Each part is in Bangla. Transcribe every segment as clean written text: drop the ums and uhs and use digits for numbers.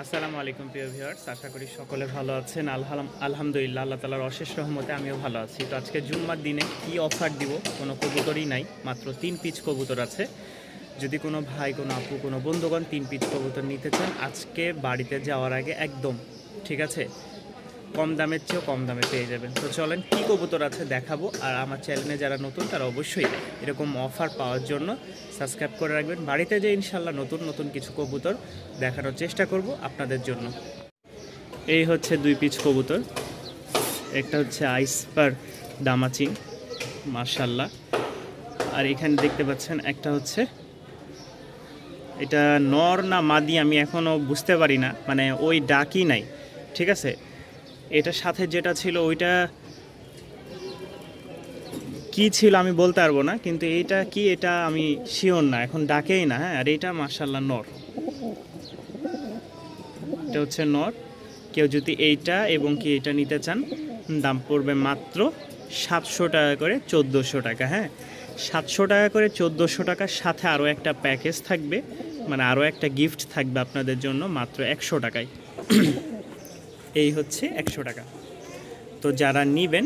আসসালামু আলাইকুম প্রিয় ভিউয়ার্স, আশা করি সকলে ভালো আছেন। আলহামদুলিল্লাহ, আল্লাহ তাআলার অশেষ রহমতে আমিও ভালো আছি। তো আজকে জুম্মার দিনে কি অফার দিব, কোনো কবুতরই নাই, মাত্র 3 পিস কবুতর আছে। যদি কোনো ভাই, কোনো আপু, কোনো বন্ধুগণ 3 পিস কবুতর নিতে চান, আজকে বাড়িতে যাওয়ার আগে একদম ঠিক আছে, কম দামের চেয়েও কম দামে পেয়ে যাবেন। তো চলেন কী কবুতর আছে দেখাবো। আর আমার চ্যানেলে যারা নতুন তারা অবশ্যই এরকম অফার পাওয়ার জন্য সাবস্ক্রাইব করে রাখবেন। বাড়িতে যে ইনশাল্লাহ নতুন নতুন কিছু কবুতর দেখানোর চেষ্টা করব আপনাদের জন্য। এই হচ্ছে 2 পিস কবুতর, একটা হচ্ছে আইসপার দামাচিং মাশাল্লাহ, আর এখানে দেখতে পাচ্ছেন একটা হচ্ছে, এটা নর না মাদি আমি এখনও বুঝতে পারি না, মানে ওই ডাকই নাই ঠিক আছে। এটার সাথে যেটা ছিল ওইটা কি ছিল আমি বলতে পারবো না, কিন্তু এইটা কি এটা আমি শিওর না, এখন ডাকেই না। হ্যাঁ, আর এইটা মাশাল্লাহ নর, এটা হচ্ছে নর। কেউ যদি এইটা এবং কি এটা নিতে চান, দাম পড়বে মাত্র 700 টাকা করে, 1400 টাকা। হ্যাঁ, 700 টাকা করে, 1400 টাকার সাথে আরও একটা প্যাকেজ থাকবে, মানে আরও একটা গিফট থাকবে আপনাদের জন্য মাত্র 100 টাকায়। এই হচ্ছে 100 টাকা। তো যারা নেবেন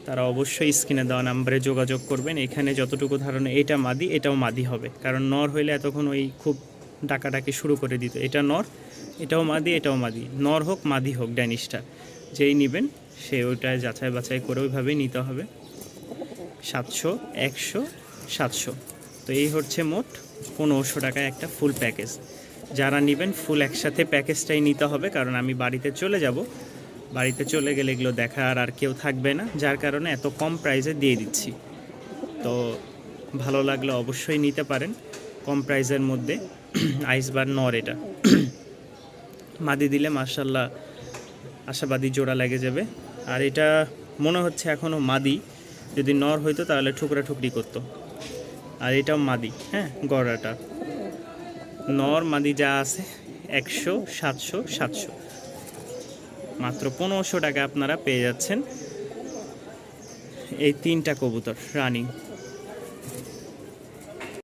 তারা অবশ্যই স্ক্রিনে দেওয়া নাম্বারে যোগাযোগ করবেন। এখানে যতটুকু ধারণা এটা মাদি, এটাও মাদি হবে, কারণ নর হইলে এতক্ষণ ওই খুব ডাকাডাকি শুরু করে দিত। এটা নর, এটাও মাদি, এটাও মাদি, নর হোক মাদি হোক, ড্যানিশটা যেই নেবেন সে ওইটায় যাচাই বাছাই করে ওইভাবেই নিতে হবে। 700, 100, 700, তো এই হচ্ছে মোট 1500 টাকায় একটা ফুল প্যাকেজ। যারা নেবেন ফুল একসাথে প্যাকেজটাই নিতে হবে, কারণ আমি বাড়িতে চলে যাব, বাড়িতে চলে গেলে এগুলো দেখার আর কেউ থাকবে না, যার কারণে এত কম প্রাইসে দিয়ে দিচ্ছি। তো ভালো লাগলে অবশ্যই নিতে পারেন কম প্রাইসের মধ্যে। আইসবার নর, এটা মাদি দিলে মাশাল্লাহ আশাবাদী জোড়া লেগে যাবে। আর এটা মনে হচ্ছে এখনও মাদি, যদি নর হইতো তাহলে ঠুকরা ঠুকরি করতো। আর এটাও মাদি, হ্যাঁ গড়াটা। নর মাদি যা আছে 100, 700, 700, মাত্র 1500 টাকা আপনারা পেয়ে যাচ্ছেন এই 3টা কবুতর রানিং।